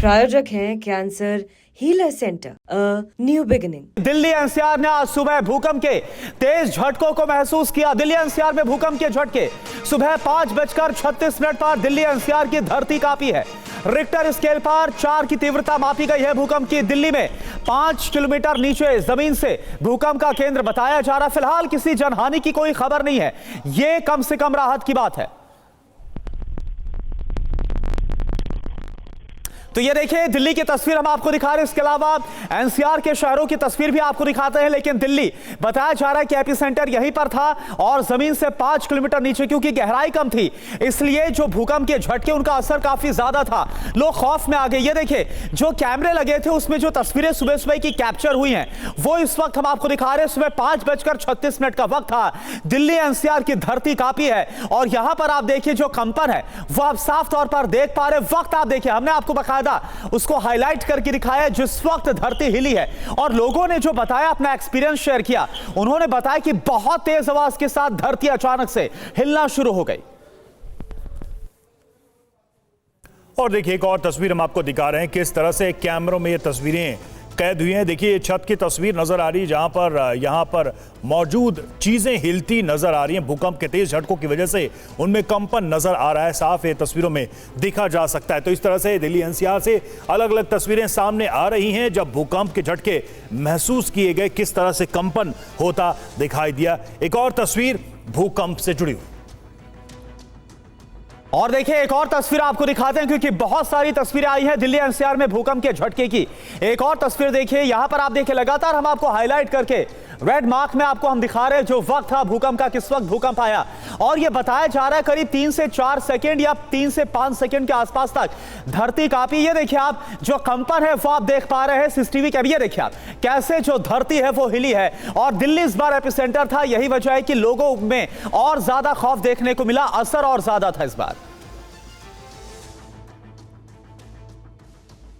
प्रायोजक हैं cancer healer centre, new beginning. Delhi NCR ने आज सुबह भूकंप के तेज झटकों को महसूस किया। दिल्ली एनसीआर में भूकंप के झटके सुबह 5:36 पर दिल्ली एनसीआर की धरती कांपी है। रिक्टर स्केल पर 4 की तीव्रता मापी गई है भूकंप की। दिल्ली में 5 किलोमीटर नीचे जमीन से भूकंप का केंद्र बताया जा रहा है। फिलहाल किसी जनहानि की कोई खबर नहीं है, यह कम से कम राहत की बात है। तो ये देखिए दिल्ली की तस्वीर हम आपको दिखा रहे हैं। इसके अलावा एनसीआर के शहरों की तस्वीर भी आपको दिखाते हैं, लेकिन दिल्ली बताया जा रहा है कि एपिसेंटर यहीं पर था और जमीन से 5 किलोमीटर नीचे, क्योंकि गहराई कम थी इसलिए जो भूकंप के झटके उनका असर काफी ज्यादा था। लोग खौफ में आ गए। ये देखिए जो कैमरे लगे थे उसमें जो तस्वीरें सुबह सुबह की कैप्चर हुई हैं वो इस वक्त हम आपको दिखा रहे हैं। सुबह 5:36 का वक्त था। दिल्ली एनसीआर की धरती कांपी है और यहां पर आप देखिए जो कंपन है वो आप साफ तौर पर देख पा रहे। वक्त आप देखिए, हमने आपको बकायदा उसको हाईलाइट करके दिखाया जिस वक्त धरती हिली है। और लोगों ने जो बताया, अपना एक्सपीरियंस शेयर किया, उन्होंने बताया कि बहुत तेज आवाज के साथ धरती अचानक से हिलना शुरू हो गई। और देखिए एक और तस्वीर हम आपको दिखा रहे हैं किस तरह से कैमरों में ये तस्वीरें कैद हुई हैं। देखिए ये छत की तस्वीर नजर आ रही है जहां पर यहां पर मौजूद चीजें हिलती नजर आ रही हैं। भूकंप के तेज झटकों की वजह से उनमें कंपन नजर आ रहा है, साफ ये तस्वीरों में देखा जा सकता है। तो इस तरह से दिल्ली एनसीआर से अलग अलग तस्वीरें सामने आ रही हैं जब भूकंप के झटके महसूस किए गए, किस तरह से कंपन होता दिखाई दिया। एक और तस्वीर भूकंप से जुड़ी हुई। और देखिए एक और तस्वीर आपको दिखाते हैं क्योंकि बहुत सारी तस्वीरें आई हैं दिल्ली एनसीआर में भूकंप के झटके की। एक और तस्वीर देखिए, यहां पर आप देखिए लगातार हम आपको हाईलाइट करके रेड मार्क में आपको हम दिखा रहे हैं जो वक्त था भूकंप का, किस वक्त भूकंप आया। और यह बताया जा रहा है करीब 3 से 4 सेकंड या 3 से 5 सेकंड के आसपास तक धरती कांपी। ये देखिए आप जो कंपन है वो आप देख पा रहे हैं सीसीटीवी कैमरे। ये देखिए आप कैसे जो धरती है वो हिली है और दिल्ली इस बार एपिसेंटर था। यही वजह है कि लोगों में और ज्यादा खौफ देखने को मिला, असर और ज्यादा था इस बार।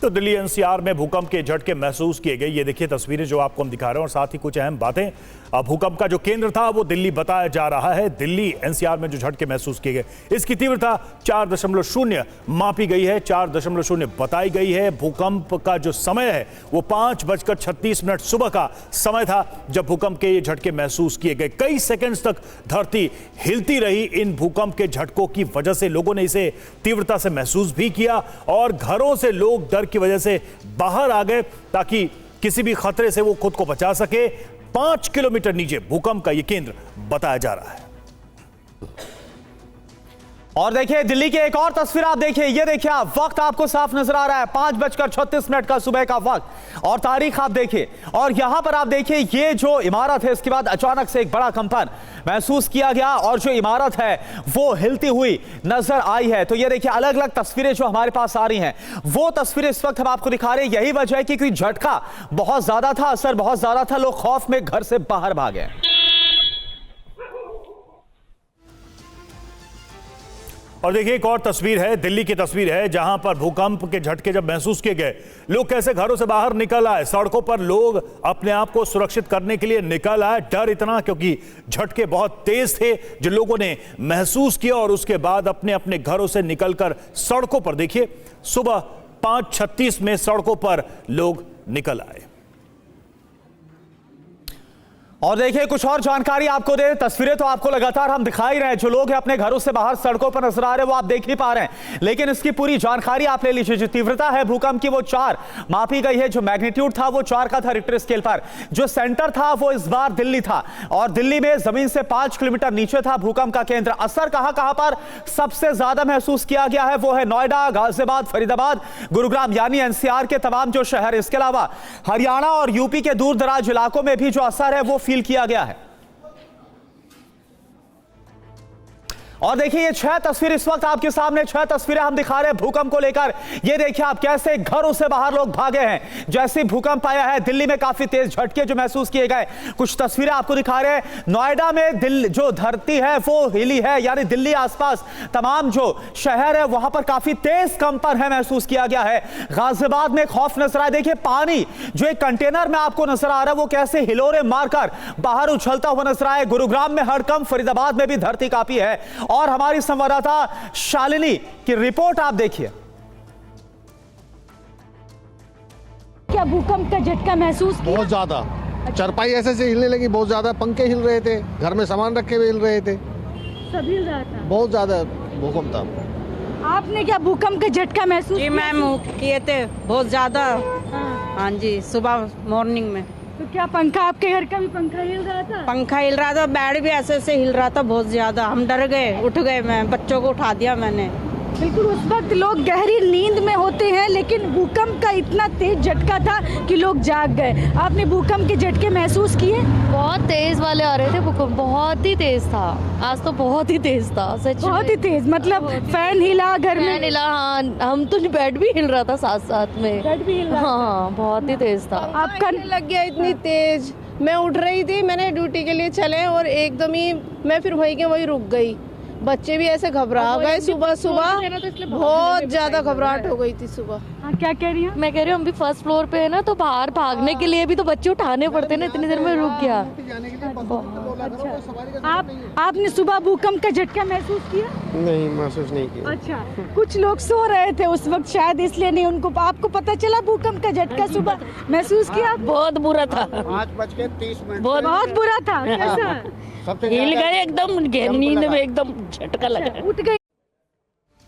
तो दिल्ली एनसीआर में भूकंप के झटके महसूस किए गए। ये देखिए तस्वीरें जो आपको हम दिखा रहे हैं और साथ ही कुछ अहम बातें। भूकंप का जो केंद्र था वो दिल्ली बताया जा रहा है। दिल्ली एनसीआर में जो झटके महसूस किए गए इसकी तीव्रता 4.0 मापी गई है, 4.0 बताई गई है। भूकंप का जो समय है वो 5:36 सुबह का समय था जब भूकंप के ये झटके महसूस किए गए। कई सेकेंड्स तक धरती हिलती रही। इन भूकंप के झटकों की वजह से लोगों ने इसे तीव्रता से महसूस भी किया और घरों से लोग डर की वजह से बाहर आ गए ताकि किसी भी खतरे से वो खुद को बचा सके। 5 किलोमीटर नीचे भूकंप का यह केंद्र बताया जा रहा है। और देखिए दिल्ली की एक और तस्वीर आप देखिए। ये देखिए आप वक्त आपको साफ नजर आ रहा है, 5:36 का सुबह का वक्त और तारीख आप देखिए। और यहां पर आप देखिए ये जो इमारत है इसके बाद अचानक से एक बड़ा कंपन महसूस किया गया और जो इमारत है वो हिलती हुई नजर आई है। तो ये देखिए अलग अलग तस्वीरें जो हमारे पास आ रही हैं वो तस्वीरें इस वक्त हम आपको दिखा रहे हैं। यही वजह है कि कोई झटका बहुत ज्यादा था, असर बहुत ज्यादा था, लोग खौफ में घर से बाहर भागे। और देखिए एक और तस्वीर है, दिल्ली की तस्वीर है जहां पर भूकंप के झटके जब महसूस किए गए, लोग कैसे घरों से बाहर निकल आए। सड़कों पर लोग अपने आप को सुरक्षित करने के लिए निकल आए। डर इतना क्योंकि झटके बहुत तेज थे जो लोगों ने महसूस किया और उसके बाद अपने अपने घरों से निकलकर सड़कों पर, देखिए सुबह 5:36 में सड़कों पर लोग निकल आए। और देखिए कुछ और जानकारी आपको दे, तस्वीरें तो आपको लगातार हम दिखा ही रहे हैं। जो लोग हैं अपने घरों से बाहर सड़कों पर नजर आ रहे हैं वो आप देख ही पा रहे हैं, लेकिन इसकी पूरी जानकारी आप ले लीजिए। जो तीव्रता है भूकंप की वो 4 मापी गई है। जो मैग्नीट्यूड था वो 4 का था रिक्टर स्केल पर। जो सेंटर था वो इस बार दिल्ली था और दिल्ली में जमीन से 5 किलोमीटर नीचे था भूकंप का केंद्र। असर कहां पर सबसे ज्यादा महसूस किया गया है वो है नोएडा, गाजियाबाद, फरीदाबाद, गुरुग्राम, यानी एनसीआर के तमाम जो शहर। इसके अलावा हरियाणा और यूपी के दूर दराज इलाकों में भी जो असर है वो किया गया है। और देखिए ये 6 तस्वीर इस वक्त आपके सामने, 6 तस्वीरें हम दिखा रहे हैं भूकंप को लेकर। ये देखिए आप कैसे घरों से बाहर लोग भागे हैं जैसे भूकंप आया है। दिल्ली में काफी तेज झटके जो महसूस किए गए, कुछ तस्वीरें आपको दिखा रहे हैं। नोएडा में दिल्ली जो धरती है वो हिली है, यानी दिल्ली आसपास तमाम जो शहर है वहां पर काफी तेज कंपन है महसूस किया गया है। गाजियाबाद में खौफ नजर आया। देखिए पानी जो एक कंटेनर में आपको नजर आ रहा है वो कैसे हिलोरे मारकर बाहर उछलता हुआ नजर आया। गुरुग्राम में हड़कंप, फरीदाबाद में भी धरती कांपी है। और हमारी संवाददाता शालिनी की रिपोर्ट आप देखिए। क्या भूकंप का झटका महसूस किया? बहुत ज्यादा। चरपाई ऐसे से हिलने लगी, बहुत ज्यादा। पंखे हिल रहे थे, घर में सामान रखे हुए हिल रहे थे, सब हिल रहा था। बहुत ज्यादा भूकंप था। आपने क्या भूकंप का झटका महसूस जी किया? मैम किए थे बहुत ज्यादा। हाँ। हाँ जी, सुबह मॉर्निंग में तो क्या पंखा, आपके घर का भी पंखा हिल रहा था? पंखा हिल रहा था, बेड भी ऐसे ऐसे हिल रहा था बहुत ज्यादा। हम डर गए, उठ गए, मैं बच्चों को उठा दिया मैंने। बिल्कुल, उस वक्त लोग गहरी नींद में होते हैं, लेकिन भूकंप का इतना तेज झटका था कि लोग जाग गए। आपने भूकंप के झटके महसूस किए? बहुत तेज वाले आ रहे थे भूकंप, बहुत ही तेज था। आज तो बहुत ही तेज था, सच में। बहुत ही तेज, मतलब फैन हिला घर में? फैन हिला, हाँ। हम तो बेड भी हिल रहा था साथ साथ में। बेड भी हिल रहा था। हाँ, बहुत ही तेज था। आपका लग गया इतनी तेज। मैं उठ रही थी, मैंने ड्यूटी के लिए चले और एकदम ही मैं फिर वही के वही रुक गई। बच्चे भी ऐसे घबरा गए। सुबह सुबह बहुत ज्यादा घबराहट हो गई थी सुबह। हाँ, क्या कह रही हैं? मैं कह रही हूँ हम भी फर्स्ट फ्लोर पे है ना, तो बाहर भागने के लिए भी तो बच्चे उठाने पड़ते ना, इतनी देर में रुक गया। आपने सुबह भूकंप का झटका महसूस किया? नहीं, महसूस नहीं किया। अच्छा, कुछ लोग सो रहे थे उस वक्त, शायद इसलिए नहीं उनको। आपको पता चला भूकंप का झटका सुबह महसूस किया? बहुत बुरा था, 5:30 बहुत बुरा था। कैसा? हिल गए एकदम, नींद में एकदम झटका लगा। उठ गए?